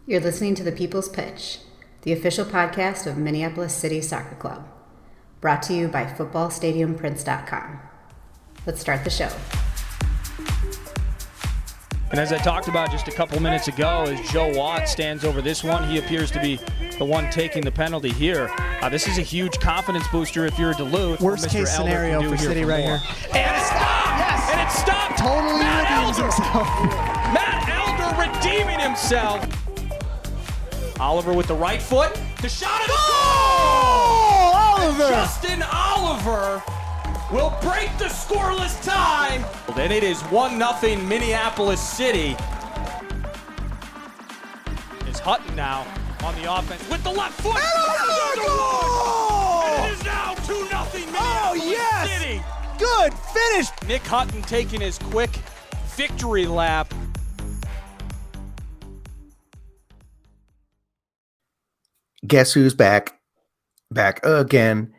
You're listening to The People's Pitch, the official podcast of Minneapolis City Soccer Club, brought to you by footballstadiumprints.com. Let's start the show. And as I talked about just a couple minutes ago, as Joe Watt stands over this one, he appears to be the one taking the penalty here. This is a huge confidence booster if you're Duluth. Worst case scenario for City right here. And it stopped! Yes! And it stopped! Totally redeems himself. Matt Elder redeeming himself. Oliver with the right foot. The shot is goal! Oliver! Justin Oliver will break the scoreless tie. And it is 1-0 Minneapolis City. Is Hutton now on the offense with the left foot. Goal! And it is now 2-0 Minneapolis yes! City. Good finish. Nick Hutton taking his quick victory lap. Guess who's back? Back again.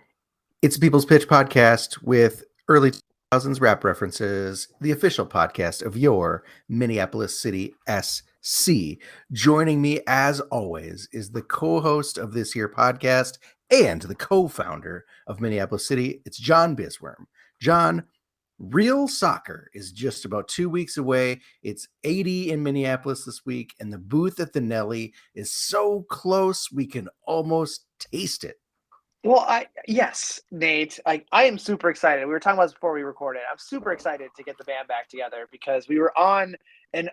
It's the People's Pitch podcast with early 2000s rap references, the official podcast of your Minneapolis City SC. Joining me, as always, is the co-host of this here podcast and the co-founder of Minneapolis City. It's John Bisworm. John, real soccer is just about 2 weeks away. It's 80 in Minneapolis this week, and the booth at the Nelly is so close we can almost taste it. Well, yes, Nate. I am super excited. We were talking about this before we recorded. I'm super excited to get the band back together because we were on an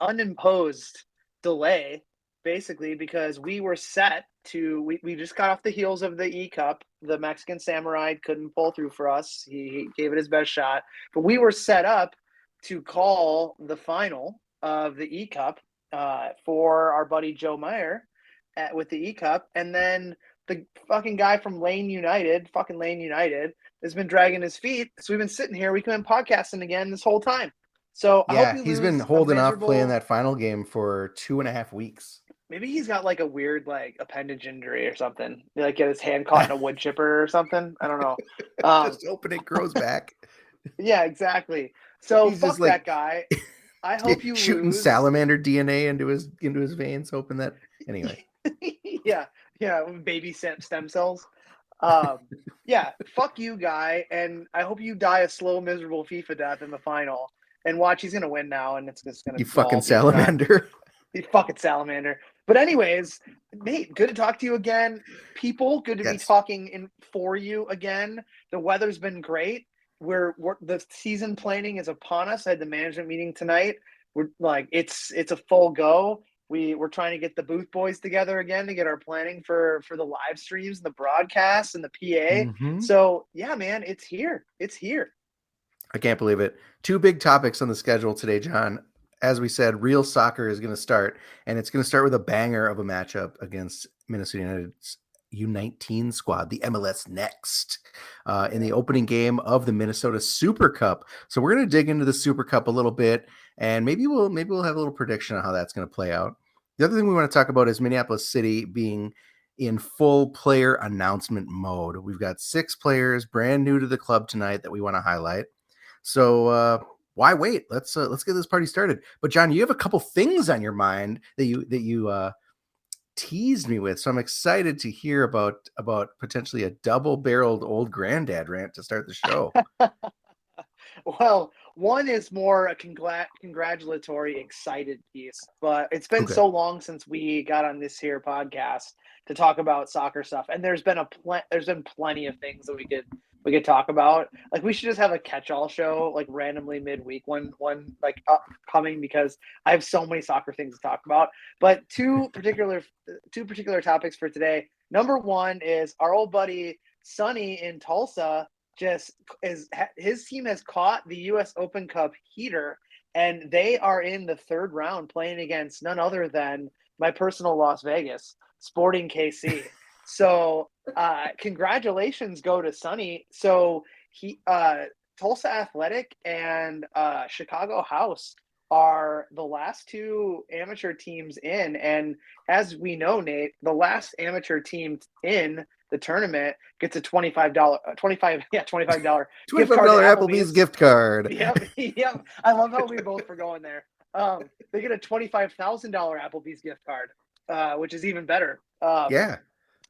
unimposed delay, basically, because we were set to. We just got off the heels of the E Cup. The Mexican Samurai couldn't pull through for us. He gave it his best shot, but we were set up to call the final of the E Cup for our buddy Joe Meyer with the E Cup, and then the fucking guy from Lane United, has been dragging his feet. So we've been sitting here. We could have been podcasting again this whole time. So I hope he's been holding off playing that final game for 2.5 weeks. Maybe he's got like a weird like appendage injury or something. Like get his hand caught in a wood chipper or something. I don't know. Just hoping it grows back. Yeah, exactly. So he's fuck that guy. I hope you shooting lose. salamander DNA into his veins, hoping that anyway. Yeah, baby stem cells. Yeah, fuck you, guy, and I hope you die a slow, miserable FIFA death in the final. And watch, he's gonna win now, and it's just gonna. You fucking salamander. You fucking salamander. But anyways, Nate, good to talk to you again. People, good to be talking for you again. The weather's been great. The season planning is upon us. I had the management meeting tonight. We're like, it's a full go. We're trying to get the booth boys together again to get our planning for the live streams, the broadcasts, and the PA. Mm-hmm. So yeah, man, it's here. It's here. I can't believe it. 2 big topics on the schedule today, John. As we said, real soccer is going to start, and it's going to start with a banger of a matchup against Minnesota United's U19 squad, the MLS Next, in the opening game of the Minnesota Super Cup. So we're going to dig into the Super Cup a little bit, and maybe we'll have a little prediction on how that's going to play out. The other thing we want to talk about is Minneapolis City being in full player announcement mode. We've got 6 players brand new to the club tonight that we want to highlight. So why wait? Let's get this party started. But John, you have a couple things on your mind that you teased me with, so I'm excited to hear about potentially a double-barreled old granddad rant to start the show. Well, one is more a congratulatory, excited piece, but it's been so long since we got on this here podcast to talk about soccer stuff, and there's been plenty of things that we could talk about. Like we should just have a catch-all show, like randomly midweek, one like upcoming, because I have so many soccer things to talk about. But two particular topics for today. Number one is our old buddy Sonny in Tulsa. His team has caught the U.S. Open Cup heater, and they are in the third round playing against none other than my personal Las Vegas, Sporting KC. So congratulations go to Sonny. So Tulsa Athletic and Chicago House are the last 2 amateur teams in, and as we know, Nate, the last amateur team in the tournament gets a $25 $25 Applebee's gift card. Yep. I love how we both were going there. They get a $25,000 Applebee's gift card, which is even better. Yeah.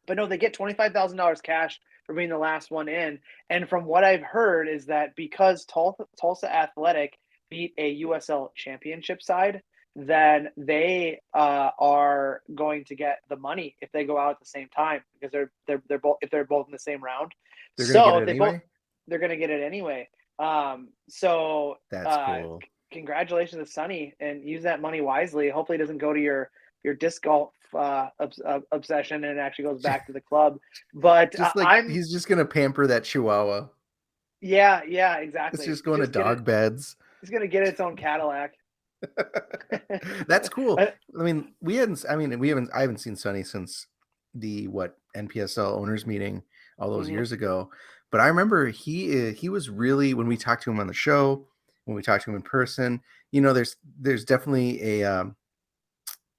But no, they get $25,000 cash for being the last one in. And from what I've heard is that because Tulsa Athletic beat a USL championship side, then they are going to get the money if they go out at the same time, because they're both, if they're both in the same round. They're gonna get it they anyway. they're going to get it anyway. So That's cool. Congratulations to Sonny, and use that money wisely. Hopefully it doesn't go to your disc golf obsession and it actually goes back to the club. But just like he's just gonna pamper that Chihuahua. Yeah, exactly. It's just going to dog beds. He's gonna get its own Cadillac. That's cool. I haven't seen Sonny since the NPSL owners meeting all those years ago. But I remember he was really, when we talked to him on the show, when we talked to him in person, there's definitely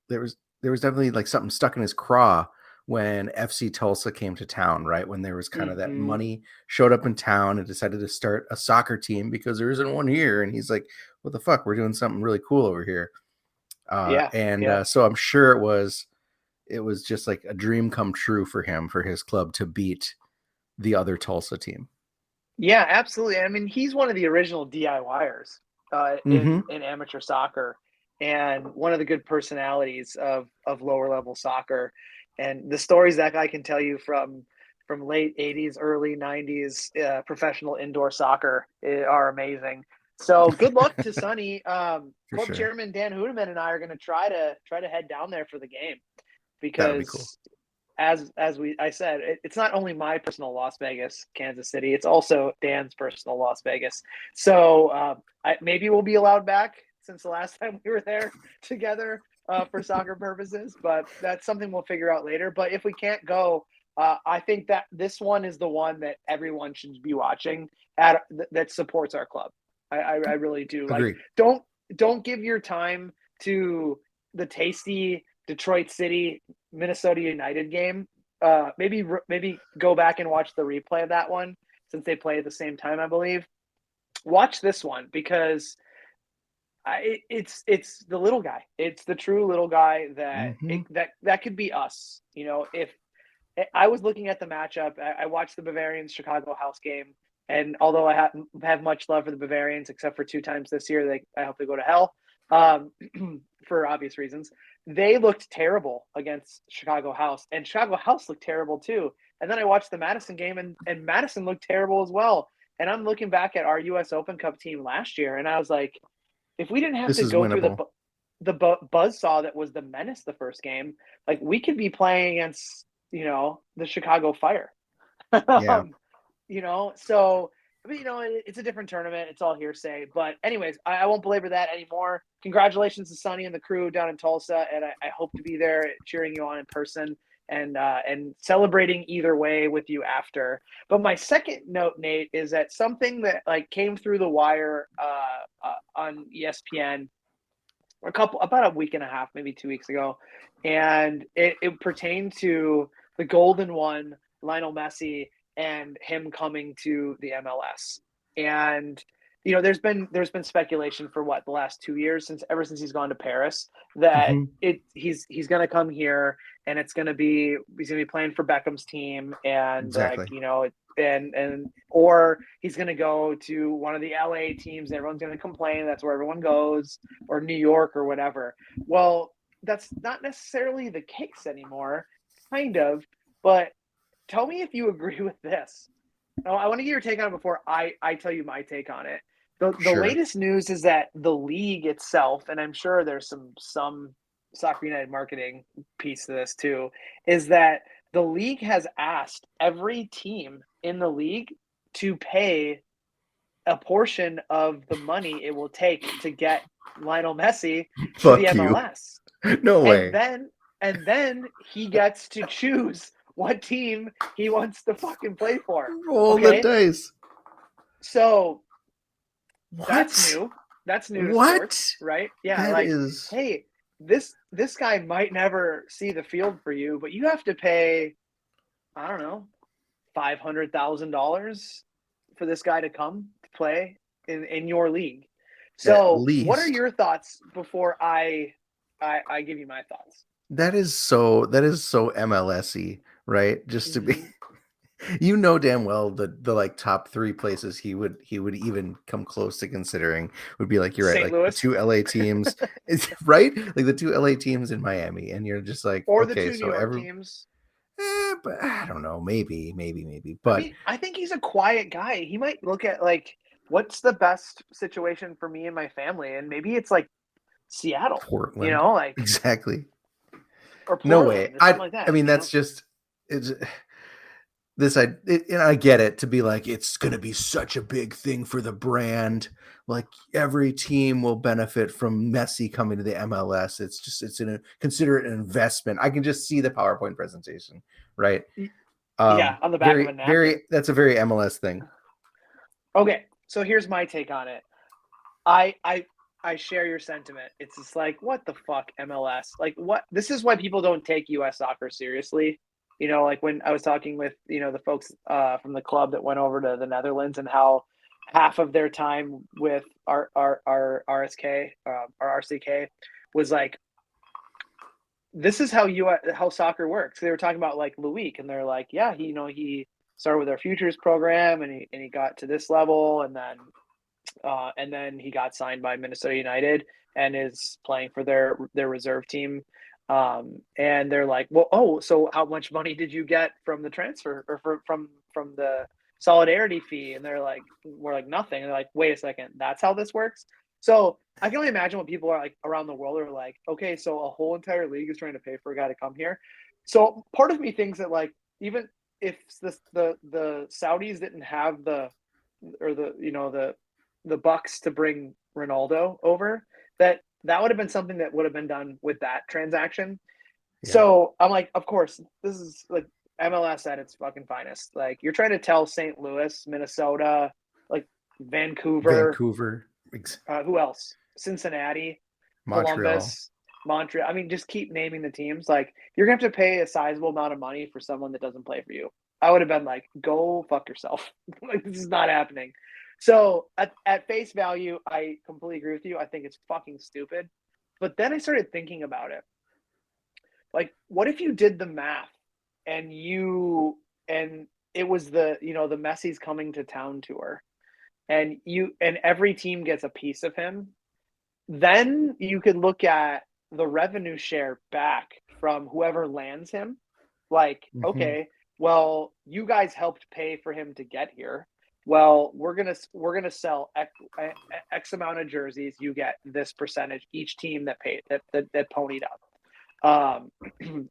there was definitely like something stuck in his craw when FC Tulsa came to town, right? When there was kind of that money showed up in town and decided to start a soccer team because there isn't one here. And he's like, what the fuck? We're doing something really cool over here. So I'm sure it was just like a dream come true for him, for his club to beat the other Tulsa team. Yeah, absolutely. I mean, he's one of the original DIYers in amateur soccer, and one of the good personalities of lower level soccer. And the stories that guy can tell you from late 80s, early 90s professional indoor soccer are amazing. So good luck to Sonny. Club Chairman Dan Hudeman and I are going to try to head down there for the game, because cool. as I said, it's not only my personal Las Vegas, Kansas City, it's also Dan's personal Las Vegas. So maybe we'll be allowed back, since the last time we were there together for soccer purposes, but that's something we'll figure out later. But if we can't go, I think that this one is the one that everyone should be watching that supports our club. I really do. Agreed. Like, don't give your time to the tasty Detroit City Minnesota United game. Maybe go back and watch the replay of that one, since they play at the same time, I believe. Watch this one, because it's the little guy. It's the true little guy that could be us. If I was looking at the matchup, I watched the Bavarians Chicago House game, and although I have much love for the Bavarians, except for 2 times this year, I hope they go to hell for obvious reasons. They looked terrible against Chicago House, and Chicago House looked terrible too. And then I watched the Madison game, and Madison looked terrible as well. And I'm looking back at our U.S. Open Cup team last year, and I was like, if we didn't have to go through the buzzsaw that was the Menace the first game, like, we could be playing against, the Chicago Fire. Yeah. So, it's a different tournament. It's all hearsay. But anyways, I won't belabor that anymore. Congratulations to Sonny and the crew down in Tulsa, and I hope to be there cheering you on in person and celebrating either way with you after. But my second note, Nate, is that something that came through the wire on ESPN about a week and a half, maybe 2 weeks ago, and it pertained to the Golden One, Lionel Messi, and him coming to the MLS. And there's been speculation for the last 2 years, ever since he's gone to Paris, that he's going to come here, and he's going to be playing for Beckham's team, and exactly. Or he's going to go to one of the LA teams, and everyone's going to complain that's where everyone goes, or New York or whatever. Well, that's not necessarily the case anymore, kind of. But tell me if you agree with this. I want to get your take on it before I tell you my take on it. The latest news is that the league itself, and I'm sure there's some Soccer United marketing piece to this too, is that the league has asked every team in the league to pay a portion of the money it will take to get Lionel Messi to the MLS. No way. And then he gets to choose what team he wants to fucking play for. Roll the dice. So what? That's new. That's new. What? Sports, right? Yeah. Hey, this guy might never see the field for you, but you have to pay, I don't know, $500,000 for this guy to come to play in your league. So, least. what are your thoughts before I give you my thoughts? That is so MLS-y, right? Just to be, damn well the like top 3 places he would even come close to considering would be like, you're right, St. like Louis? the 2 LA teams, right? Like the 2 LA teams in Miami, and you're just like, or okay, the 2 New York teams. But I don't know, maybe. But I think he's a quiet guy. He might look at like, what's the best situation for me and my family, and maybe it's like Seattle, Portland, like exactly. or Portland, No way. or something like that. I mean, that's just it's. And I get it, to be like, it's going to be such a big thing for the brand. Like every team will benefit from Messi coming to the MLS. Consider it an investment. I can just see the PowerPoint presentation, right? On the back of a napkin. That's a very MLS thing. Okay, so here's my take on it. I share your sentiment. It's just like, what the fuck, MLS? Like, what? This is why people don't take U.S. soccer seriously. Like when I was talking with, the folks from the club that went over to the Netherlands, and how half of their time with our RSK, our RCK, was like, this is how soccer works. They were talking about like Luik, and they're like, yeah, he started with our futures program, and he got to this level, and then he got signed by Minnesota United and is playing for their reserve team. And they're like, well, so how much money did you get from the transfer, or from the solidarity fee? And we're like, nothing. And they're like, wait a second, that's how this works? So I can only imagine what people are like around the world are like, okay, so a whole entire league is trying to pay for a guy to come here. So part of me thinks that, like, even if the Saudis didn't have the bucks to bring Ronaldo over, that would have been something that would have been done with that transaction. Yeah. So I'm like, of course, this is like MLS at its fucking finest. Like, you're trying to tell St. Louis, Minnesota, like Vancouver, who else? Cincinnati, Montreal. Columbus, Montreal. I mean, just keep naming the teams. Like, you're gonna have to pay a sizable amount of money for someone that doesn't play for you. I would have been like, go fuck yourself. Like, this is not happening. So at face value, I completely agree with you. I think it's fucking stupid. But then I started thinking about it. Like, what if you did the math and it was the Messi's coming to town tour, and every team gets a piece of him? Then you could look at the revenue share back from whoever lands him. Like, okay, well, you guys helped pay for him to get here. Well, we're gonna sell X amount of jerseys. You get this percentage. Each team that paid that ponied up,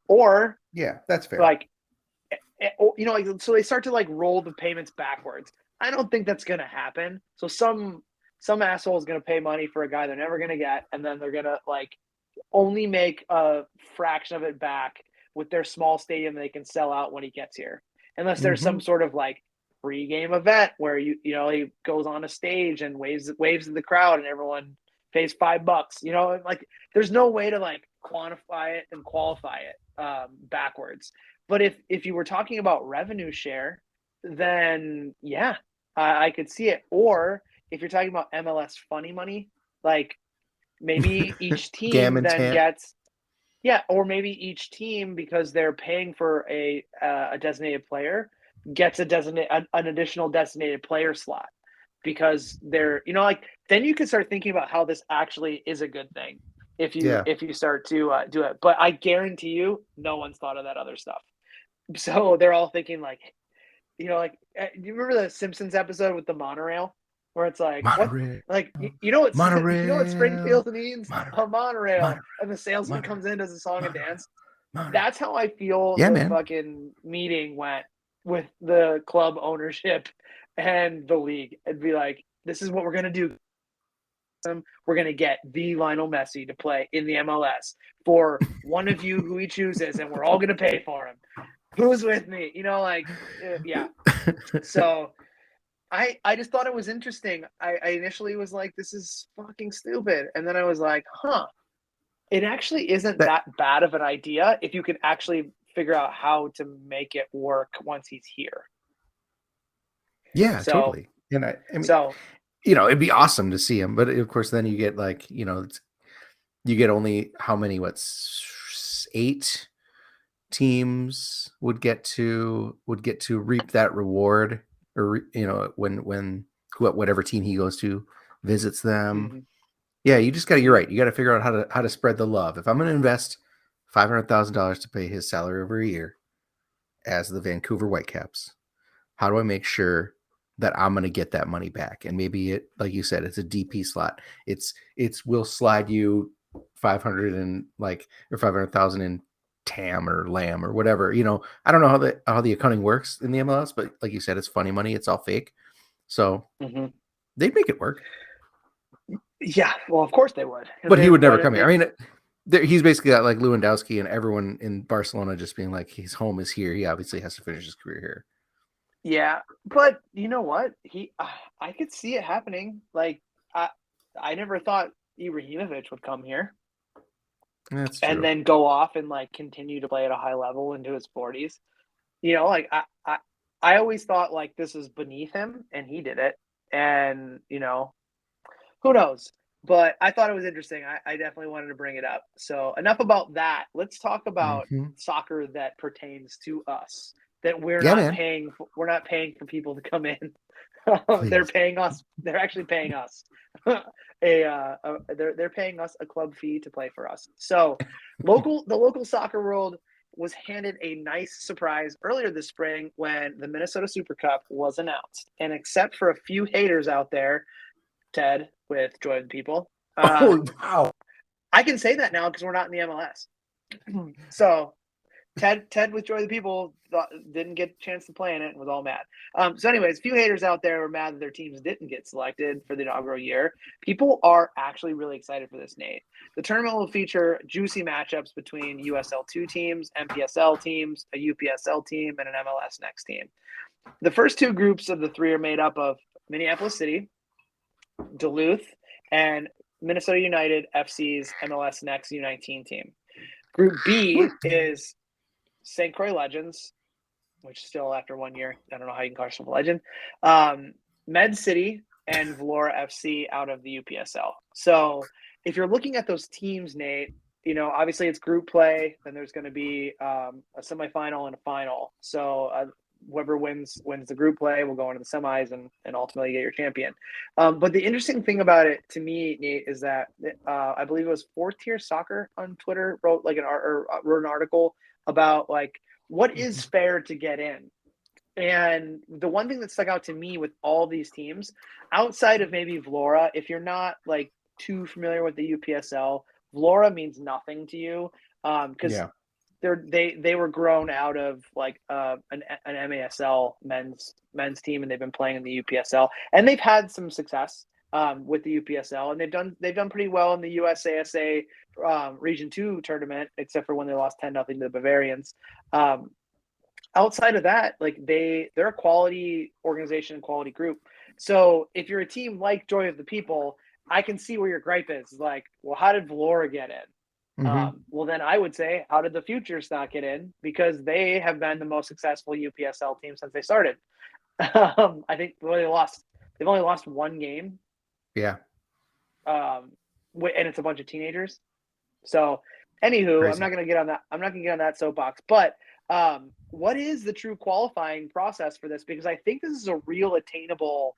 or yeah, that's fair. Like, so they start to like roll the payments backwards. I don't think that's gonna happen. So some asshole is gonna pay money for a guy they're never gonna get, and then they're gonna like only make a fraction of it back with their small stadium they can sell out when he gets here, unless there's some sort of like pre-game event where he goes on a stage and waves at the crowd and everyone pays $5. Like, there's no way to like quantify it and qualify it backwards. But if you were talking about revenue share, then yeah, I could see it. Or if you're talking about MLS funny money, like maybe each team then gets, or maybe each team, because they're paying for a designated player, gets an additional designated player slot, because they're then you can start thinking about how this actually is a good thing if you start to do it. But I guarantee you, no one's thought of that other stuff. So they're all thinking like, do you remember the Simpsons episode with the monorail, where it's like, monorail. What Springfield needs? A monorail. And the salesman comes in, does a song and dance. That's how I feel fucking meeting went with the club ownership and the league. It'd be like, this is what we're going to do. We're going to get the Lionel Messi to play in the MLS for one of you who he chooses, and we're all going to pay for him. Who's with me? Yeah. So I just thought it was interesting. I initially was like, this is fucking stupid. And then I was like, it actually isn't that bad of an idea if you can actually figure out how to make it work once he's here. Yeah, totally. And I mean, it'd be awesome to see him. But of course, then you get like, you get only how many? 8 teams would get to reap that reward, or when whatever team he goes to visits them. Mm-hmm. Yeah, you're right. You got to figure out how to spread the love. If I'm going to invest $500,000 to pay his salary over a year as the Vancouver Whitecaps, how do I make sure that I'm going to get that money back? And maybe it, like you said, it's a DP slot. We'll slide you 500 and or 500,000 in TAM or LAM or whatever. I don't know how the accounting works in the MLS, but like you said, it's funny money. It's all fake. So they'd make it work. Yeah, well, of course they would. But he would never come here. I mean, he's basically got like Lewandowski and everyone in Barcelona just being like, his home is here. He obviously has to finish his career here. Yeah, but you know what? I could see it happening. Like, I never thought Ibrahimovic would come here. That's true. And then go off and like continue to play at a high level into his 40s. Like I always thought like this is beneath him, and he did it. And who knows? But I thought it was interesting. I definitely wanted to bring it up. So enough about that. Let's talk about soccer that pertains to us. That we're not paying. We're not paying for people to come in. They're paying us. They're actually paying us. They're paying us a club fee to play for us. So, the local soccer world was handed a nice surprise earlier this spring when the Minnesota Super Cup was announced. And except for a few haters out there, Ted with Joy of the People. Wow! I can say that now because we're not in the MLS. So. Ted with Joy of the People didn't get a chance to play in it and was all mad. So anyways, a few haters out there were mad that their teams didn't get selected for the inaugural year. People are actually really excited for this, Nate. The tournament will feature juicy matchups between USL2 teams, MPSL teams, a UPSL team, and an MLS Next team. The first 2 groups of the 3 are made up of Minneapolis City, Duluth, and Minnesota United FC's MLS Next U19 team. Group B is St. Croix Legends, which still after 1 year, I don't know how you can call yourself a legend. Med City and Vlora FC out of the UPSL. So if you're looking at those teams, Nate, obviously it's group play, then there's going to be a semifinal and a final. So whoever wins the group play will go into the semis and ultimately get your champion. But the interesting thing about it to me, Nate, is that I believe it was Fourth Tier Soccer on Twitter wrote an article about like what is fair to get in. And the one thing that stuck out to me with all these teams, outside of maybe Vlora, if you're not like too familiar with the UPSL, Vlora means nothing to you because they were grown out of like an MASL men's team, and they've been playing in the UPSL, and they've had some success with the UPSL, and they've done pretty well in the USASA Region 2 tournament, except for when they lost 10-0 to the Bavarians. Outside of that, like they're a quality organization and quality group. So if you're a team like Joy of the People, I can see where your gripe is. Like, well, how did Vlora get in? Well, then I would say, how did the Futures not get in? Because they have been the most successful UPSL team since they started. I think they've only lost 1 game. Yeah. And it's a bunch of teenagers. So, anywho, Crazy. I'm not going to get on that soapbox. But what is the true qualifying process for this? Because I think this is a real attainable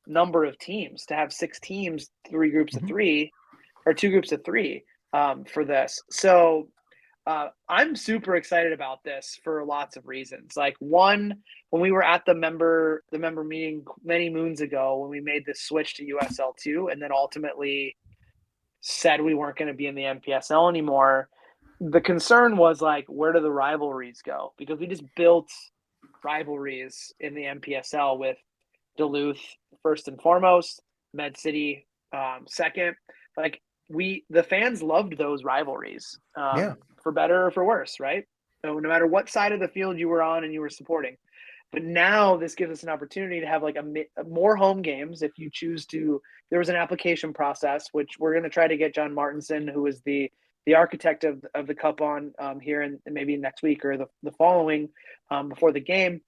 number of teams to have 6 teams, 3 groups of 3, or 2 groups of 3 for this. So I'm super excited about this for lots of reasons. Like, one, when we were at the member meeting many moons ago, when we made this switch to USL2 and then ultimately said we weren't going to be in the MPSL anymore, the concern was like, where do the rivalries go? Because we just built rivalries in the MPSL with Duluth first and foremost, Med City second. Like, the fans loved those rivalries, for better or for worse, right? So no matter what side of the field you were on and you were supporting. But now this gives us an opportunity to have like more home games if you choose to. There was an application process, which we're going to try to get John Martinson, who is the architect of the Cup, on here and maybe next week or the following before the game.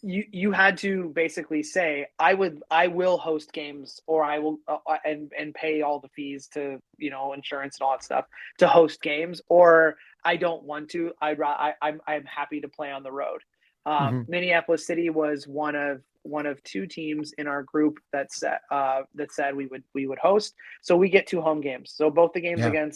you had to basically say I will host games, or I will and pay all the fees to, insurance and all that stuff to host games, or I don't want to. I'm happy to play on the road. Mhm. Minneapolis City was one of two teams in our group that said we would host. So we get 2 home games. So both the games Yeah.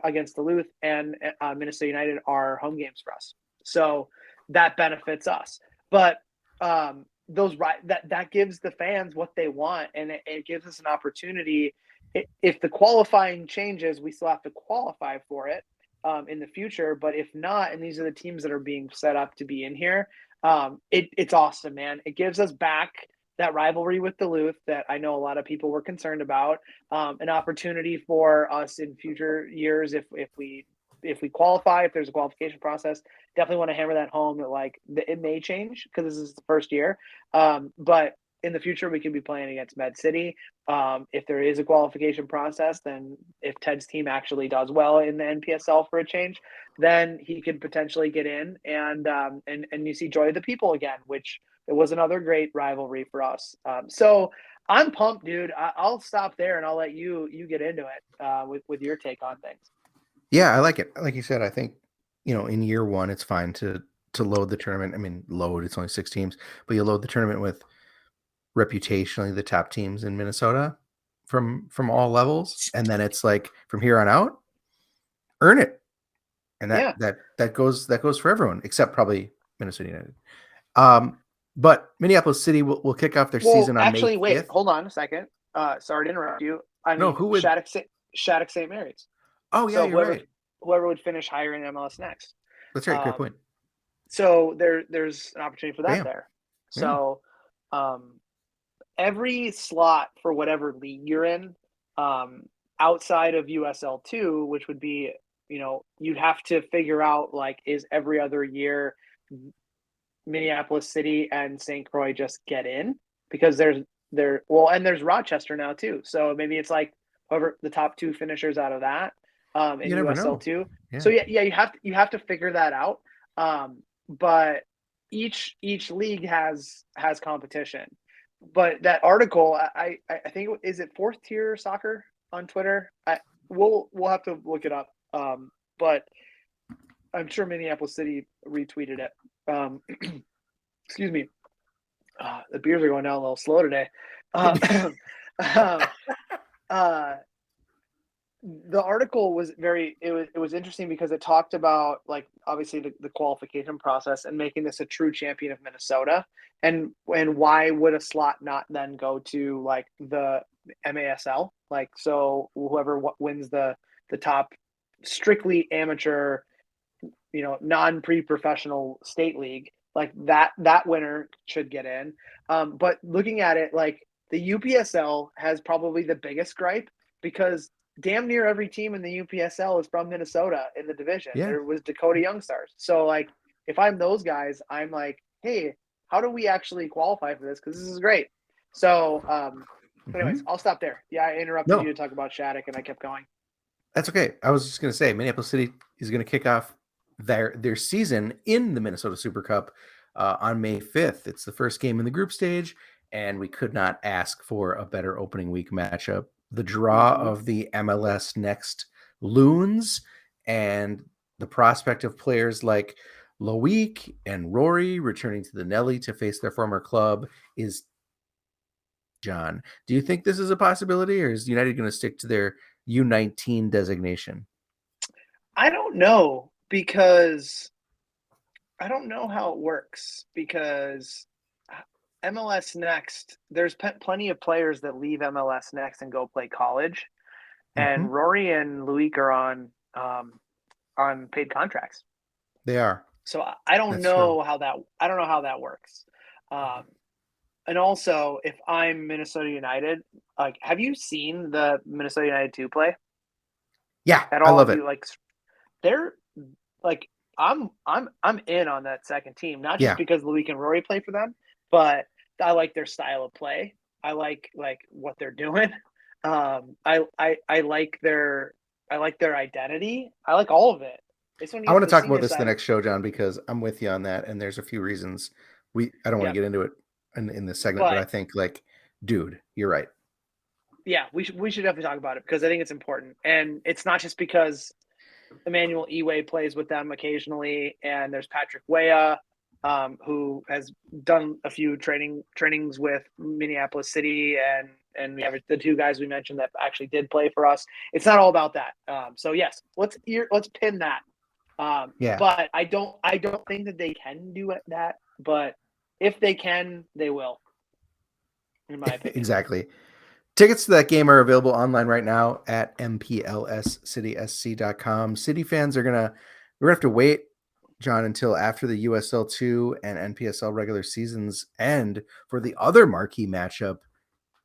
against Duluth and Minnesota United are home games for us. So that benefits us. But that gives the fans what they want, and it gives us an opportunity. If the qualifying changes, we still have to qualify for it in the future. But if not, and these are the teams that are being set up to be in here, it's awesome, man. It gives us back that rivalry with Duluth that I know a lot of people were concerned about. An opportunity for us in future years if we qualify, if there's a qualification process, definitely want to hammer that home that it may change because this is the first year. But in the future, we could be playing against Med City. If there is a qualification process, then if Ted's team actually does well in the NPSL for a change, then he could potentially get in and you see Joy of the People again, which it was another great rivalry for us. So I'm pumped, dude. I'll stop there and I'll let you get into it with your take on things. Yeah, I like it. Like you said, I think, in year one, it's fine to load the tournament. I mean, it's only 6 teams, but you load the tournament with reputationally the top teams in Minnesota from all levels. And then it's like, from here on out, earn it. And that goes for everyone, except probably Minnesota United. But Minneapolis City will kick off their season on May 5th. Wait, hold on a second. Sorry to interrupt you. Who would? Shattuck St. Mary's. Oh, yeah, you're right. Whoever would finish higher in MLS next. That's right. Great point. So there's an opportunity for that there. So every slot for whatever league you're in, outside of USL2, which would be, you'd have to figure out, is every other year Minneapolis City and St. Croix just get in? Because and there's Rochester now too. So maybe it's whoever the top 2 finishers out of that in USL2. Yeah. So you have to figure that out. But each league has competition. But that article, I think, is it 4th Tier Soccer on Twitter? We'll have to look it up. But I'm sure Minneapolis City retweeted it. Excuse me. The beers are going down a little slow today. The article was it was interesting because it talked about obviously the qualification process and making this a true champion of Minnesota, and why would a slot not then go to the MASL, so whoever wins the top strictly amateur, non pre-professional state league, that winner should get in. But looking at it, the UPSL has probably the biggest gripe because damn near every team in the UPSL is from Minnesota in the division. Yeah. There was Dakota Young Stars. So if I'm those guys, I'm hey, how do we actually qualify for this? Because this is great. So anyways, I'll stop there. Yeah, I interrupted you to talk about Shattuck and I kept going. That's okay. I was just going to say Minneapolis City is going to kick off their season in the Minnesota Super Cup on May 5th. It's the first game in the group stage, and we could not ask for a better opening week matchup. The draw of the MLS Next Loons and the prospect of players like Loic and Rory returning to the Nelly to face their former club is John. Do you think this is a possibility, or is United going to stick to their U19 designation? I don't know, because I don't know how it works, because MLS Next, there's plenty of players that leave MLS Next and go play college, and Rory and Loic are on paid contracts. They are. So I don't know how that works. And also, if I'm Minnesota United, have you seen the Minnesota United 2 play? Yeah, I love it. They're I'm in on that second team, not just because Loic and Rory play for them, but I like their style of play. I like what they're doing. I like their identity. I like all of it. I want to talk about this the next show, John, because I'm with you on that, and there's a few reasons I don't want to Yep. get into it in this segment, but I think dude, you're right. Yeah, we should definitely talk about it because I think it's important. And it's not just because Emmanuel Eway plays with them occasionally, and there's Patrick Weah, who has done a few trainings with Minneapolis City, and we have the two guys we mentioned that actually did play for us. It's not all about that. So yes, let's pin that. But I don't think that they can do that. But if they can, they will. In my opinion, Exactly. Tickets to that game are available online right now at MPLSCitySC.com. City fans we're gonna have to wait, John, until after the USL 2 and NPSL regular seasons end for the other marquee matchup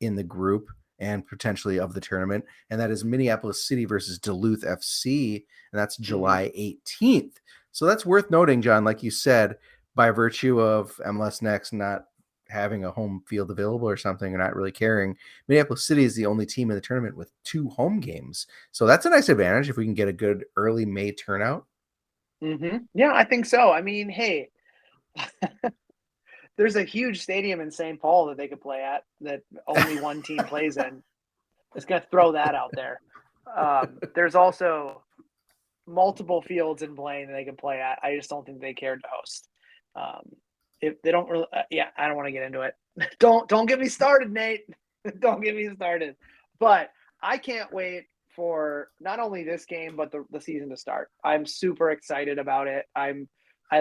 in the group and potentially of the tournament, and that is Minneapolis City versus Duluth FC, and that's July 18th. So that's worth noting, John, like you said, by virtue of MLS Next not having a home field available or something, or not really caring, Minneapolis City is the only team in the tournament with 2 home games. So that's a nice advantage if we can get a good early May turnout. Yeah, I think so. I mean, hey, there's a huge stadium in St. Paul that they could play at that only one team plays in. Just gonna throw that out there. There's also multiple fields in Blaine that they can play at. I just don't think they cared to host. If they don't really, I don't want to get into it. Don't get me started, Nate. Don't get me started. But I can't wait for not only this game but the season to start. I'm super excited about it. I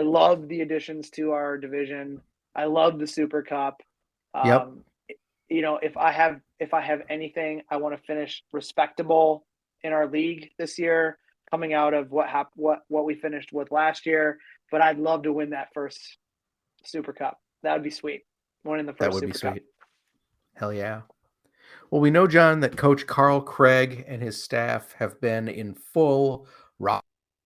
love the additions to our division. I love the Super Cup. Yep. If I have anything, I want to finish respectable in our league this year, coming out of what we finished with last year. But I'd love to win that first Super Cup. That would be sweet. Winning the first Super Cup. Hell yeah. Well, we know, John, that Coach Carl Craig and his staff have been in full rolling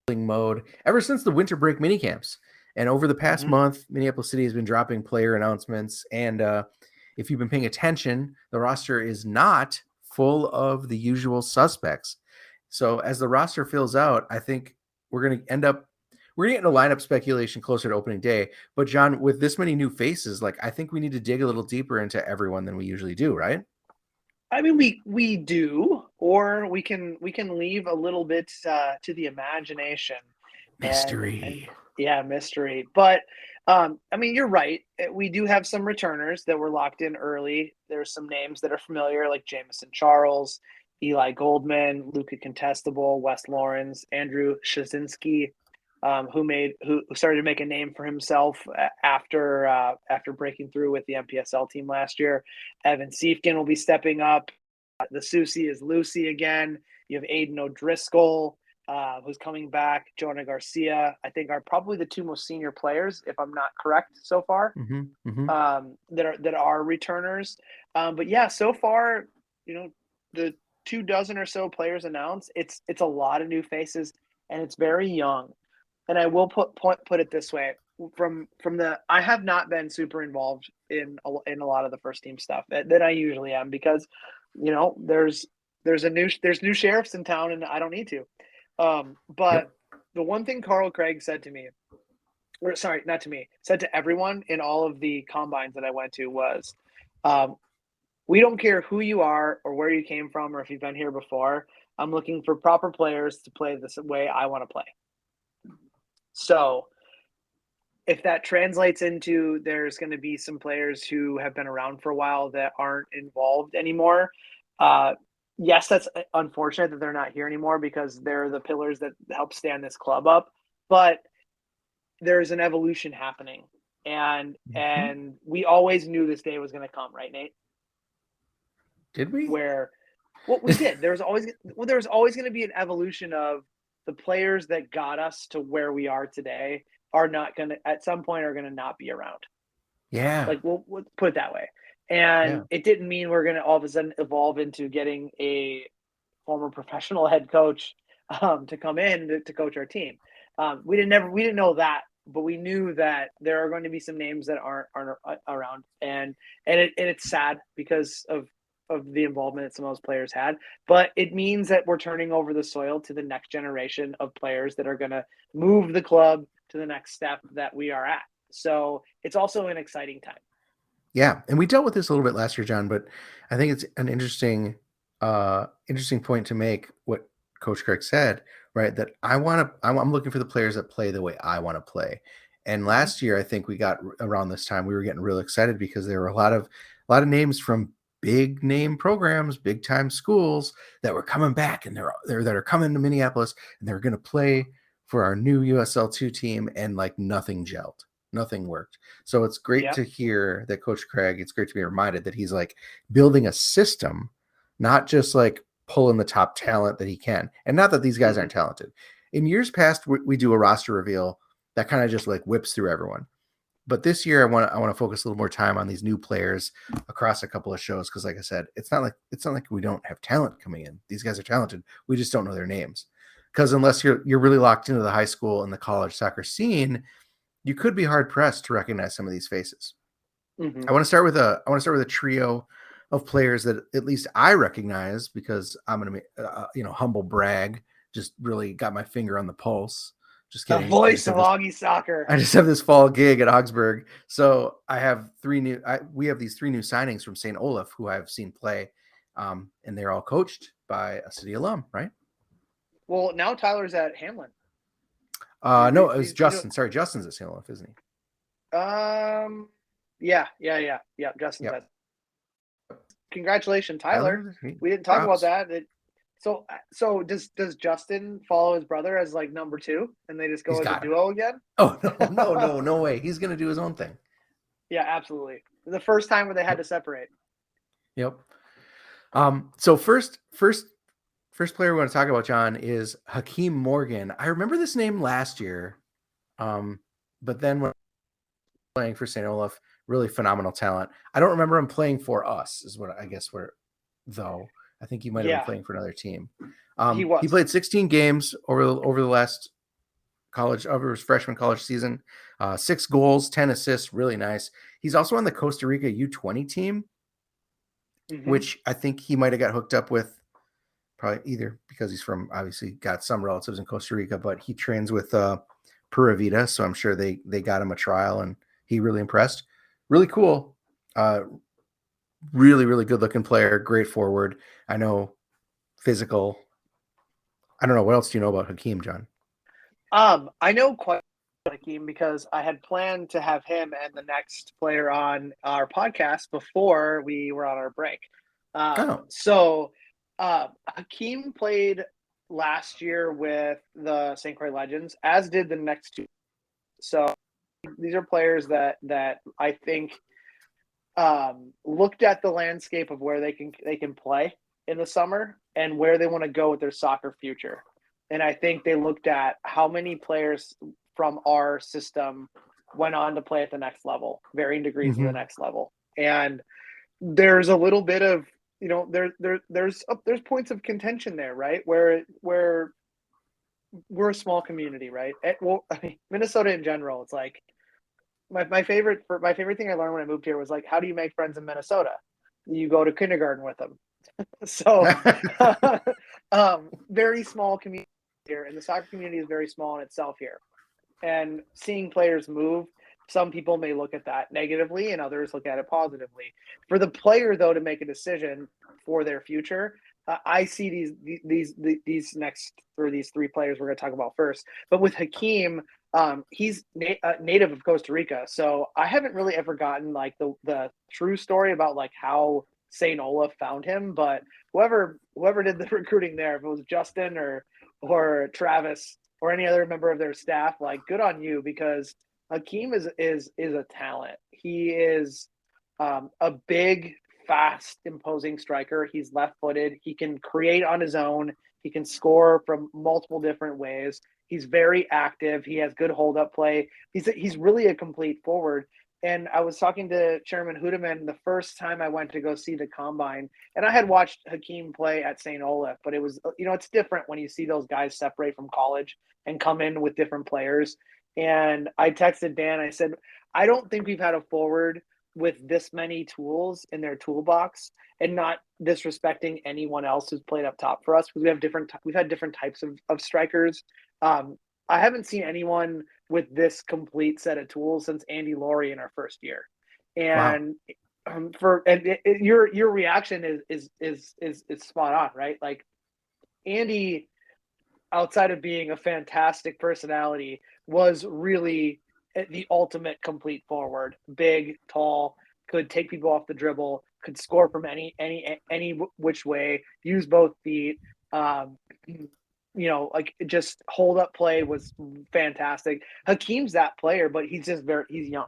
mode ever since the winter break minicamps. And over the past month, Minneapolis City has been dropping player announcements. And if you've been paying attention, the roster is not full of the usual suspects. So as the roster fills out, I think we're going to get into lineup speculation closer to opening day. But John, with this many new faces, I think we need to dig a little deeper into everyone than we usually do, right? I mean, we do, or we can leave a little bit to the imagination. Mystery. Mystery. But I mean, you're right. We do have some returners that were locked in early. There's some names that are familiar, like Jamison Charles, Eli Goldman, Luca Contestable, Wes Lawrence, Andrew Shazinski, who started to make a name for himself after breaking through with the MPSL team last year. Evan Siefkin will be stepping up. The Susie is Lucy again. You have Aiden O'Driscoll, who's coming back. Jonah Garcia, I think, are probably the 2 most senior players, if I'm not correct, so far. That are returners. But yeah, so far, the 24 or so players announced. It's a lot of new faces, and it's very young. And I will put it this way: I have not been super involved in a lot of the first team stuff that I usually am, because there's new sheriffs in town and I don't need to. But the one thing Carl Craig said to me, or sorry, not to me, said to everyone in all of the combines that I went to was, we don't care who you are or where you came from or if you've been here before. I'm looking for proper players to play this way I want to play. So if that translates into there's going to be some players who have been around for a while that aren't involved anymore, yes, that's unfortunate that they're not here anymore because they're the pillars that help stand this club up. But there's an evolution happening, and we always knew this day was going to come, right, Nate? Did we? We did. There was always going to be an evolution of the players that got us to where we are today are not going to, at some point, are going to not be around. Yeah. We'll put it that way. And it didn't mean we're going to all of a sudden evolve into getting a former professional head coach to come in to coach our team. We didn't know that, but we knew that there are going to be some names that aren't around, and it's sad because of the involvement that some of those players had, but it means that we're turning over the soil to the next generation of players that are going to move the club to the next step that we are at. So it's also an exciting time. Yeah, and we dealt with this a little bit last year, John, but I think it's an interesting point to make what Coach Craig said, right? That I'm looking for the players that play the way I want to play. And last year, I think we got around this time, we were getting real excited because there were a lot of names from big name programs, big time schools that were coming back, and that are coming to Minneapolis, and they're going to play for our new USL2 team, and like nothing gelled. Nothing worked. So it's great to hear that Coach Craig, it's great to be reminded that he's like building a system, not just like pulling the top talent that he can. And not that these guys aren't talented. In years past, we do a roster reveal that kind of just like whips through everyone. But this year, I want to focus a little more time on these new players across a couple of shows. Cause like I said, it's not like we don't have talent coming in. These guys are talented. We just don't know their names. Cause unless you're really locked into the high school and the college soccer scene, you could be hard pressed to recognize some of these faces. I want to start with a trio of players that at least I recognize because I'm going to, humble brag. Just really got my finger on the pulse. Just kidding. The voice of Augie soccer. I just have this fall gig at Augsburg, so I have we have these 3 new signings from St. Olaf who I've seen play, and they're all coached by a city alum, right? Well, now Tyler's at Hamlin. No, it was Justin. Sorry, Justin's at St. Olaf, isn't he? Yeah. Justin's at. Congratulations, Tyler. We didn't talk about that. So does Justin follow his brother as like number 2, and they just go as a duo again? Oh no way. He's gonna do his own thing. Yeah, absolutely. The first time where they had to separate. Yep. So first player we want to talk about, John, is Hakeem Morgan. I remember this name last year, but then when playing for St. Olaf, really phenomenal talent. I don't remember him playing for us, is what I guess though. I think he might have been playing for another team. He played 16 games over the last over his freshman college season. 6 goals, 10 assists, really nice. He's also on the Costa Rica U20 team, which I think he might have got hooked up with. Probably either because he's obviously got some relatives in Costa Rica, but he trains with Pura Vida, so I'm sure they got him a trial and he really impressed. Really cool. Really, really good looking player. Great forward. I know physical. I don't know. What else do you know about Hakeem, John? I know quite about Hakeem because I had planned to have him and the next player on our podcast before we were on our break. So Hakeem played last year with the St. Croix Legends, as did the next 2. So these are players that I think looked at the landscape of where they can play in the summer and where they want to go with their soccer future. And I think they looked at how many players from our system went on to play at the next level, varying degrees of the next level. And there's a little bit of, there's points of contention there, right? Where we're a small community, right? Minnesota in general, it's like my favorite thing I learned when I moved here was like, how do you make friends in Minnesota? You go to kindergarten with them. So very small community here, and the soccer community is very small in itself here. And seeing players move, some people may look at that negatively and others look at it positively. For the player, though, to make a decision for their future, I see these 3 players we're going to talk about first. But with Hakeem, he's native of Costa Rica, so I haven't really ever gotten like the true story about like how St. Olaf found him. But whoever did the recruiting there, if it was Justin or Travis or any other member of their staff, like good on you, because Hakeem is a talent. He is a big, fast, imposing striker. He's left-footed. He can create on his own. He can score from multiple different ways. He's very active. He has good hold-up play. He's really a complete forward. And I was talking to Chairman Hudeman the first time I went to go see the combine, and I had watched Hakeem play at St. Olaf, but it was, it's different when you see those guys separate from college and come in with different players. And I texted Dan, I said, I don't think we've had a forward with this many tools in their toolbox, and not disrespecting anyone else who's played up top for us, because we've had different types of strikers. I haven't seen anyone with this complete set of tools since Andy Laurie in our first year. And your reaction is spot on, right? Like Andy, outside of being a fantastic personality, was really the ultimate complete forward. Big, tall, could take people off the dribble, could score from any which way, use both feet. Like just hold up play was fantastic. Hakeem's that player, but he's he's young.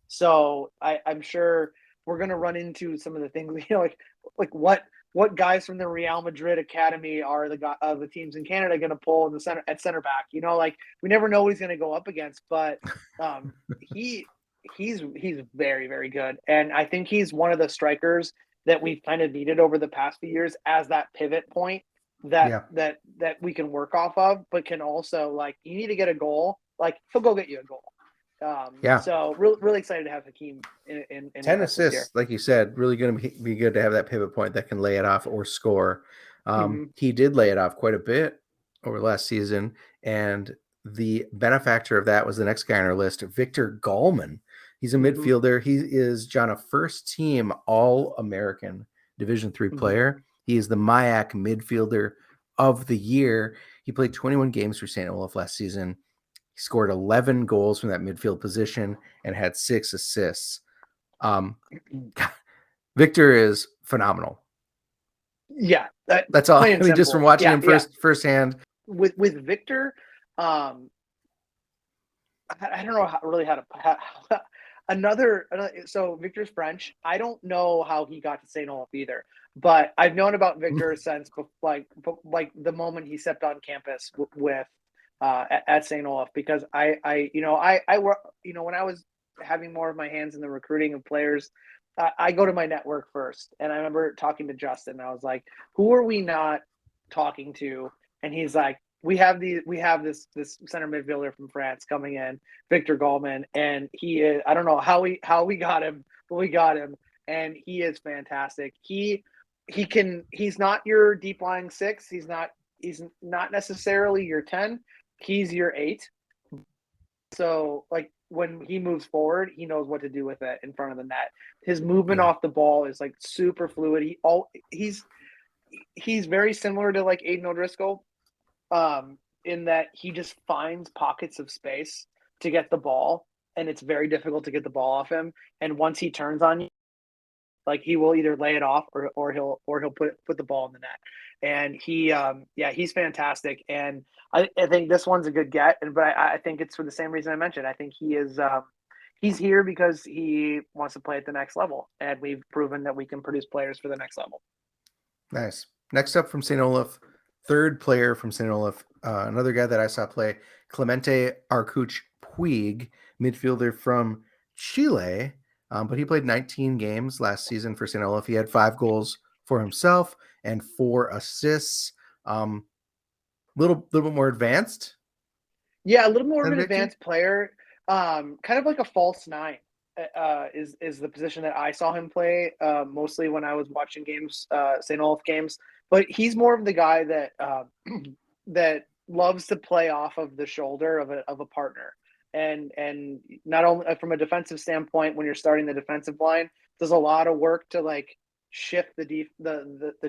So I'm sure we're gonna run into some of the things, like what guys from the Real Madrid academy are the teams in Canada going to pull in the center back? Like we never know what he's going to go up against, but he's very, very good. And I think he's one of the strikers that we've kind of needed over the past few years as that pivot point that we can work off of, but can also, like, you need to get a goal, like he'll go get you a goal. So really excited to have Hakeem in 10 assists, like you said, really going to be good to have that pivot point that can lay it off or score. He did lay it off quite a bit over last season, and the benefactor of that was the next guy on our list, Victor Gallman. He's a midfielder. He is, John, a first-team All-American Division III player. He is the MIAC midfielder of the year. He played 21 games for St. Olaf last season. He scored 11 goals from that midfield position and had 6 assists. Victor is phenomenal. Yeah, that's all. I mean, just from watching him firsthand. With Victor, I don't know another. So Victor's French. I don't know how he got to St. Olaf either, but I've known about Victor since like the moment he stepped on campus with. At St. Olaf, because I work, when I was having more of my hands in the recruiting of players, I go to my network first. And I remember talking to Justin. I was like, who are we not talking to? And he's like, we have this center midfielder from France coming in, Victor Gallman, and he is, I don't know how we got him, but we got him, and he is fantastic. He's not your deep lying 6. He's not necessarily your 10. He's your 8. So, like, when he moves forward, he knows what to do with it in front of the net. His movement off the ball is, like, super fluid. He's very similar to, like, Aiden O'Driscoll, in that he just finds pockets of space to get the ball, and it's very difficult to get the ball off him. And once he turns on you, like, he will either lay it off or he'll put the ball in the net. And he's fantastic. And I think this one's a good get. But I think it's for the same reason I mentioned. I think he is he's here because he wants to play at the next level, and we've proven that we can produce players for the next level. Nice. Next up from St. Olaf, third player from St. Olaf, another guy that I saw play, Clemente Arcuch Puig, midfielder from Chile. But he played 19 games last season for St. Olaf. He had 5 goals for himself and 4 assists. Little bit more advanced. Yeah, a little more of an advanced player. Kind of like a false 9 is the position that I saw him play mostly when I was watching games, St. Olaf games. But he's more of the guy that that loves to play off of the shoulder of a partner. And not only from a defensive standpoint, when you're starting the defensive line, there's a lot of work to, like, shift the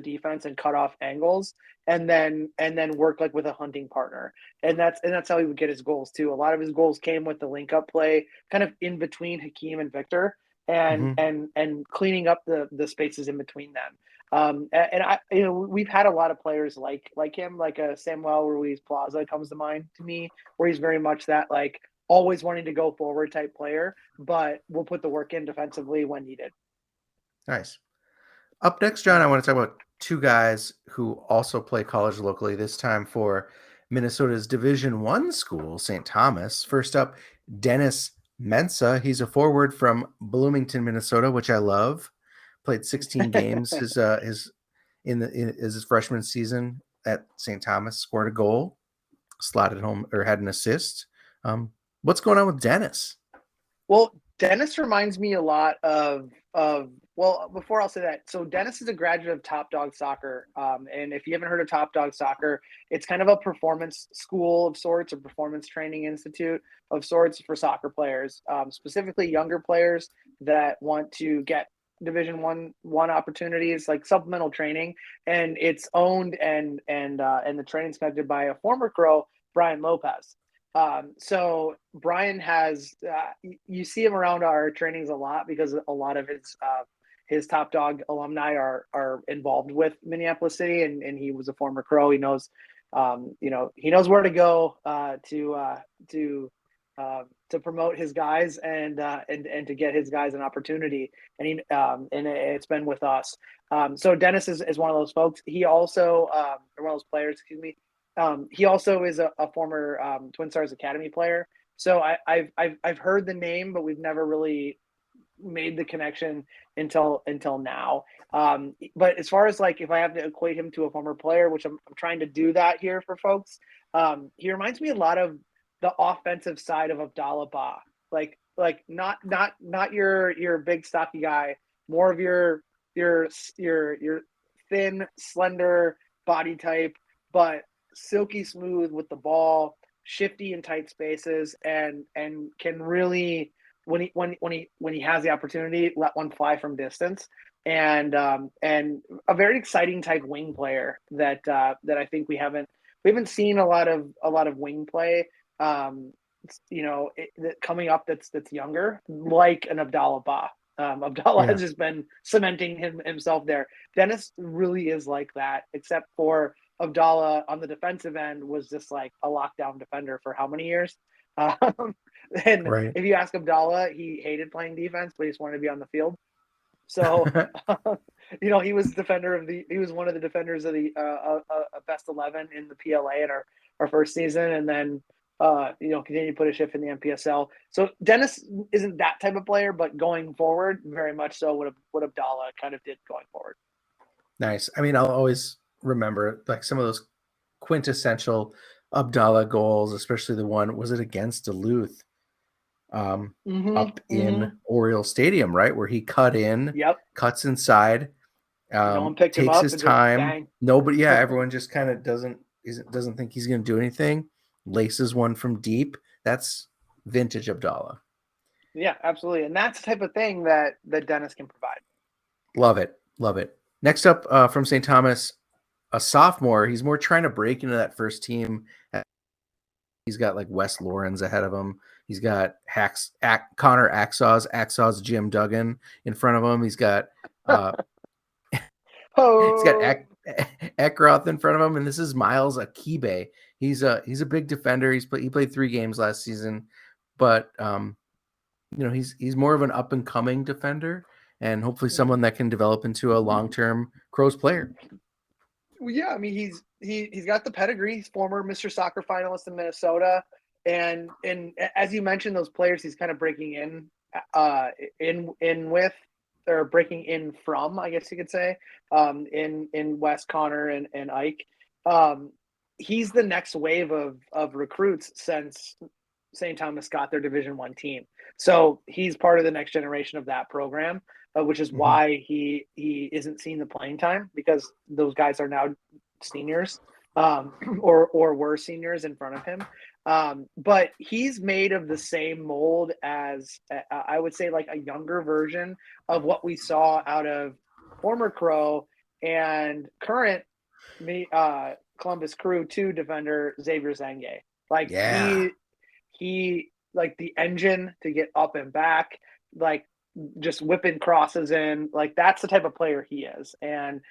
defense and cut off angles, and then work, like, with a hunting partner. And that's how he would get his goals too. A lot of his goals came with the link up play, kind of in between Hakeem and Victor, and cleaning up the spaces in between them. And I, we've had a lot of players like him, like Samuel Ruiz Plaza comes to mind to me, where he's very much that, like, always wanting to go forward type player, but we'll put the work in defensively when needed. Nice. Up next, John, I want to talk about 2 guys who also play college locally, this time for Minnesota's Division I school, St. Thomas. First up, Dennis Mensah. He's a forward from Bloomington, Minnesota, which I love. Played 16 games his freshman season at St. Thomas, scored a goal, slotted home, or had an assist. What's going on with Dennis? Well, Dennis reminds me a lot of well, before I'll say that, so Dennis is a graduate of Top Dog Soccer, and if you haven't heard of Top Dog Soccer, it's kind of a performance school of sorts, a performance training institute of sorts for soccer players, specifically younger players that want to get Division one opportunities, like supplemental training, and it's owned and the training's conducted by a former Crow, Brian Lopez. So Brian has, you see him around our trainings a lot because a lot of his Top Dog alumni are involved with Minneapolis City, and he was a former Crow. He knows, he knows where to go to promote his guys and to get his guys an opportunity. And it's been with us. So Dennis is one of those folks. He also, or one of those players, excuse me. He also is a former Twin Stars Academy player. So I've heard the name, but we've never really made the connection until now. But as far as like, if I have to equate him to a former player, which I'm trying to do that here for folks, he reminds me a lot of the offensive side of Abdallah Ba, like not your big stocky guy, more of your thin, slender body type, but silky smooth with the ball, shifty in tight spaces, and can really, when he has the opportunity, let one fly from distance, and a very exciting type wing player that I think we haven't seen a lot of wing play, coming up that's younger, like an Abdallah Ba. Abdallah has just been cementing himself there. Dennis really is like that, except for Abdallah on the defensive end was just like a lockdown defender for how many years? And if you ask Abdallah, he hated playing defense, but he just wanted to be on the field. So, he was one of the defenders of the best 11 in the PLA in our first season, and then continue to put a shift in the MPSL. So Dennis isn't that type of player, but going forward, very much so what Abdallah kind of did going forward. Nice. I mean, I'll always remember like some of those quintessential Abdallah goals, especially the one, was it against Duluth, up in Oriole Stadium, right? Where he cuts inside, no one picked takes him up his time. Nobody, everyone just kind of doesn't think he's going to do anything. Laces one from deep. That's vintage Abdallah. Yeah, absolutely. And that's the type of thing that Dennis can provide. Love it. Next up, from St. Thomas, a sophomore. He's more trying to break into that first team. He's got like Wes Lawrence ahead of him. He's got Connor Axaw's Jim Duggan in front of him. He's got Eckroth in front of him, and this is Miles Akibe. He's a big defender. He played 3 games last season, but he's more of an up and coming defender, and hopefully someone that can develop into a long-term Crows player. Well, yeah, I mean he's got the pedigree. He's former Mr. Soccer finalist in Minnesota, and as you mentioned, those players he's kind of breaking in with, or breaking in from, I guess you could say, in Wes, Connor, and Ike. He's the next wave of recruits since St. Thomas got their Division I team. So he's part of the next generation of that program, which is why he isn't seeing the playing time, because those guys are now seniors, or were seniors in front of him. But he's made of the same mold as, I would say, like a younger version of what we saw out of former Crow and current Columbus Crew 2 defender Xavier Zenge. Like he like the engine to get up and back, like just whipping crosses in. Like that's the type of player he is. And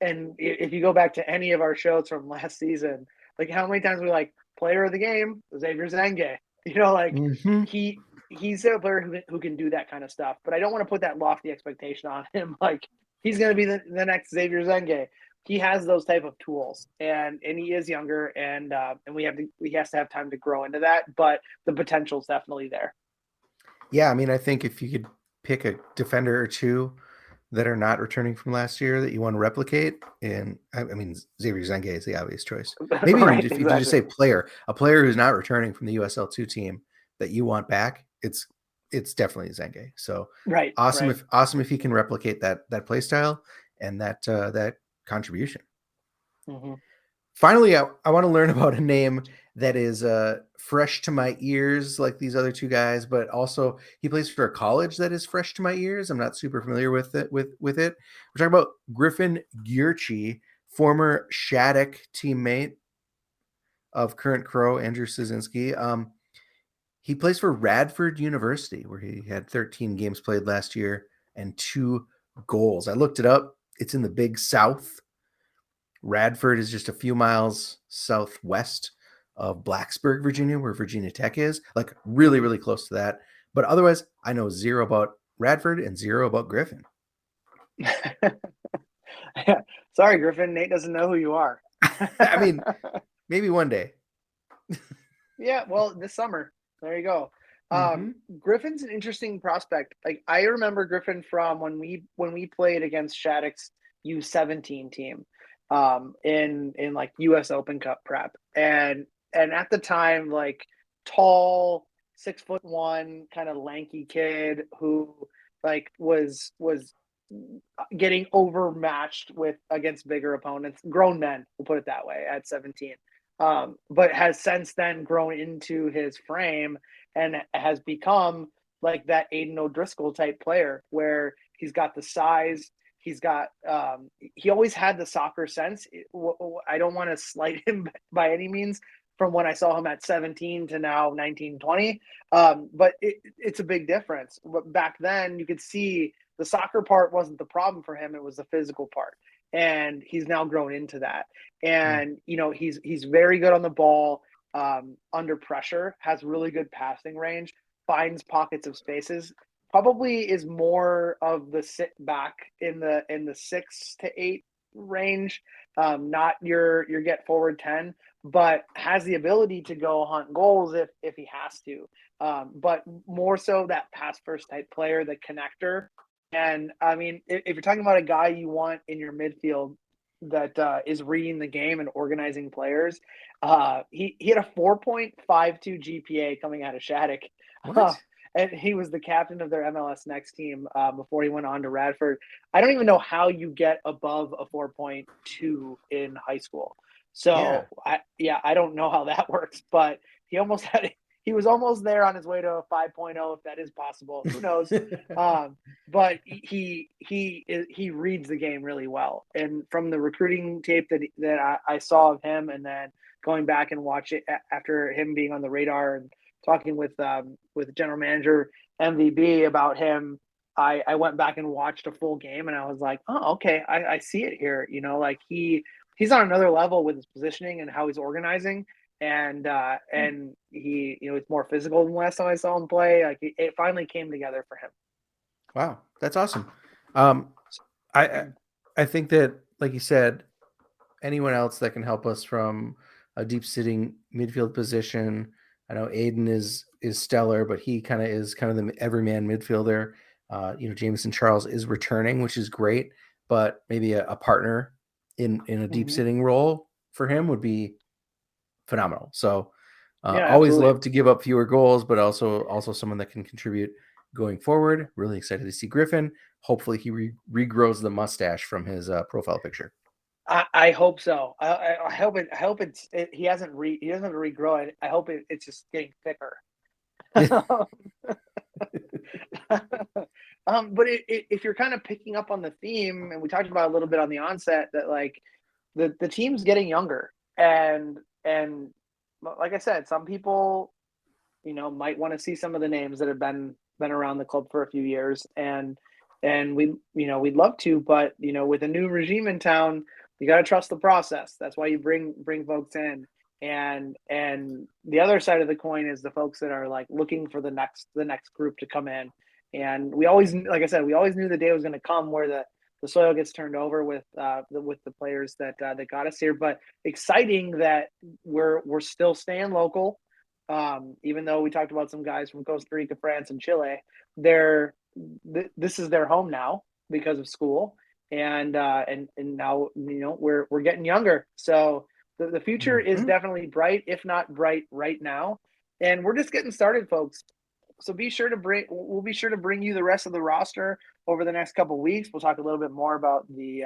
if you go back to any of our shows from last season, like how many times we're like, player of the game, Xavier Zenge. He's a player who can do that kind of stuff. But I don't want to put that lofty expectation on him. Like he's going to be the next Xavier Zenge. He has those type of tools, and he is younger, and he has to have time to grow into that. But the potential is definitely there. Yeah, I mean, I think if you could pick a defender or two that are not returning from last year that you want to replicate, and I mean, Xavier Zenge is the obvious choice. Maybe if you just say a player who's not returning from the USL2 team that you want back, it's it's definitely Zenge. So Right. awesome Right. if he can replicate that play style and that contribution. Mm-hmm. Finally, I want to learn about a name that is fresh to my ears, like these other two guys, but also he plays for a college that is fresh to my ears. I'm not super familiar with it. We're talking about Griffin Gierchi, former Shattuck teammate of current Crow Andrew Szynski. He plays for Radford University, where he had 13 games played last year and 2 goals. I looked it up. It's in the Big South. Radford is just a few miles southwest of Blacksburg, Virginia, where Virginia Tech is, like really, really close to that. But otherwise, I know zero about Radford and zero about Griffin. Sorry, Griffin. Nate doesn't know who you are. I mean, maybe one day. Yeah, well, this summer. There you go. Griffin's an interesting prospect. Like I remember Griffin from when we played against Shattuck's U17 team in like US Open Cup prep. And at the time, like tall, 6'1", kind of lanky kid who like was getting overmatched against bigger opponents, grown men, we'll put it that way, at 17. But has since then grown into his frame and has become like that Aiden O'Driscoll type player where he's got the size, he's got he always had the soccer sense. I don't want to slight him by any means from when I saw him at 17 to now 19, 20. But it's a big difference. But back then you could see the soccer part wasn't the problem for him. It was the physical part. And he's now grown into that. And, you know, he's very good on the ball, under pressure, has really good passing range, finds pockets of spaces, probably is more of the sit back in the 6 to 8 range, not your get forward 10, but has the ability to go hunt goals if he has to. But more so that pass first type player, the connector. And I mean, if you're talking about a guy you want in your midfield that is reading the game and organizing players, he had a 4.52 GPA coming out of Shattuck. And he was the captain of their MLS Next team before he went on to Radford. I don't even know how you get above a 4.2 in high school. So I don't know how that works, but he was almost there on his way to a 5.0, if that is possible. Who knows? But he reads the game really well. And from the recruiting tape that I saw of him, and then going back and watch it after him being on the radar and talking with general manager MVB about him, I went back and watched a full game, and I was like, oh, okay, I see it here. You know, like he's on another level with his positioning and how he's organizing. And he, you know, it's more physical than last time I saw him play. Like it finally came together for him. Wow, that's awesome. I think that, like you said, anyone else that can help us from a deep sitting midfield position. I know Aiden is stellar, but he is the everyman midfielder. You know, Jameson Charles is returning, which is great, but maybe a partner in a deep sitting role for him would be phenomenal. So always love to give up fewer goals, but also someone that can contribute going forward. Really excited to see Griffin. Hopefully he regrows the mustache from his profile picture. I hope so. I hope he doesn't regrow it. I hope it's just getting thicker. But if you're kind of picking up on the theme, and we talked about a little bit on the onset, that like the team's getting younger, and like I said, some people, you know, might want to see some of the names that have been around the club for a few years, and we, you know, we'd love to, but you know, with a new regime in town, you got to trust the process. That's why you bring folks in, and the other side of the coin is the folks that are like looking for the next group to come in. And we always, like I said, we always knew the day was going to come where the soil gets turned over with the players that got us here. But exciting that we're still staying local, even though we talked about some guys from Costa Rica, France, and Chile. This is their home now because of school. And now, you know, we're getting younger, so the future is definitely bright, if not bright right now, and we're just getting started, folks. So we'll be sure to bring you the rest of the roster over the next couple of weeks. We'll talk a little bit more about the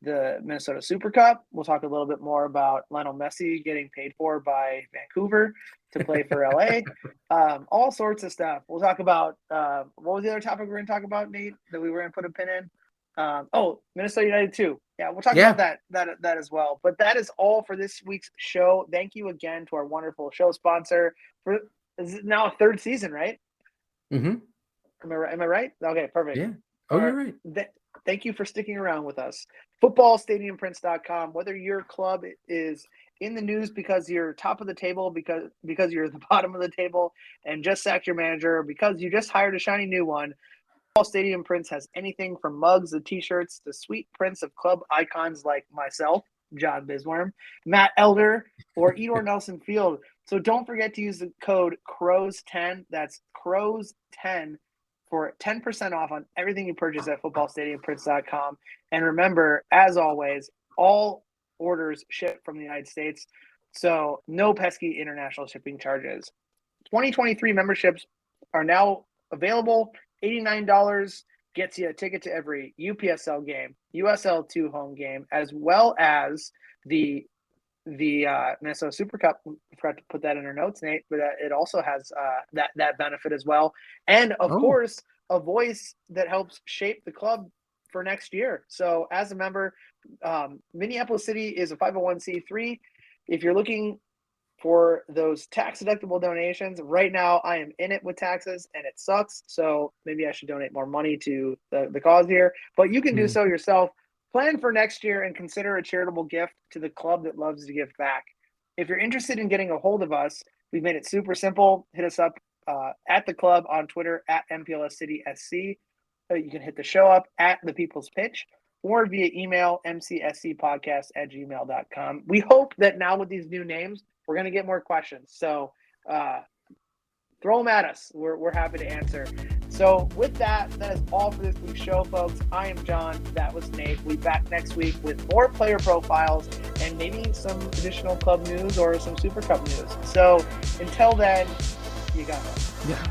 Minnesota Super Cup. We'll talk a little bit more about Lionel Messi getting paid for by Vancouver to play for LA. All sorts of stuff. We'll talk about what was the other topic we're going to talk about, Nate, that we were going to put a pin in? Minnesota United too. Yeah, we'll talk about that as well. But that is all for this week's show. Thank you again to our wonderful show sponsor. This is now a third season, right? Mm-hmm. Am I right? Okay, perfect. Yeah. Oh, you're right. Thank you for sticking around with us. FootballStadiumPrints.com. Whether your club is in the news because you're top of the table, because you're at the bottom of the table and just sacked your manager, or because you just hired a shiny new one, Football Stadium Prints has anything from mugs and t-shirts to sweet prints of club icons like myself, John Bisworm, Matt Elder, or Edor Nelson Field. So don't forget to use the code CROWS10. That's CROWS10 for 10% off on everything you purchase at footballstadiumprints.com. And remember, as always, all orders ship from the United States, so no pesky international shipping charges. 2023 memberships are now available. $89 gets you a ticket to every UPSL game, USL2 home game, as well as the Minnesota Super Cup. We forgot to put that in our notes, Nate, but it also has that benefit as well. And, of course, a voice that helps shape the club for next year. So as a member, Minneapolis City is a 501c3. If you're looking for those tax-deductible donations, right now I am in it with taxes, and it sucks. So maybe I should donate more money to the cause here. But you can do so yourself. Plan for next year and consider a charitable gift to the club that loves to give back. If you're interested in getting a hold of us, we've made it super simple. Hit us up at the club on Twitter at MPLS City SC. You can hit the show up at The People's Pitch or via email mcscpodcast@gmail.com. We hope that now with these new names, we're going to get more questions. So throw them at us. We're happy to answer. So with that is all for this week's show, folks. I am John. That was Nate. We'll be back next week with more player profiles and maybe some additional club news or some Super Cup news. So until then, you got it. Yeah.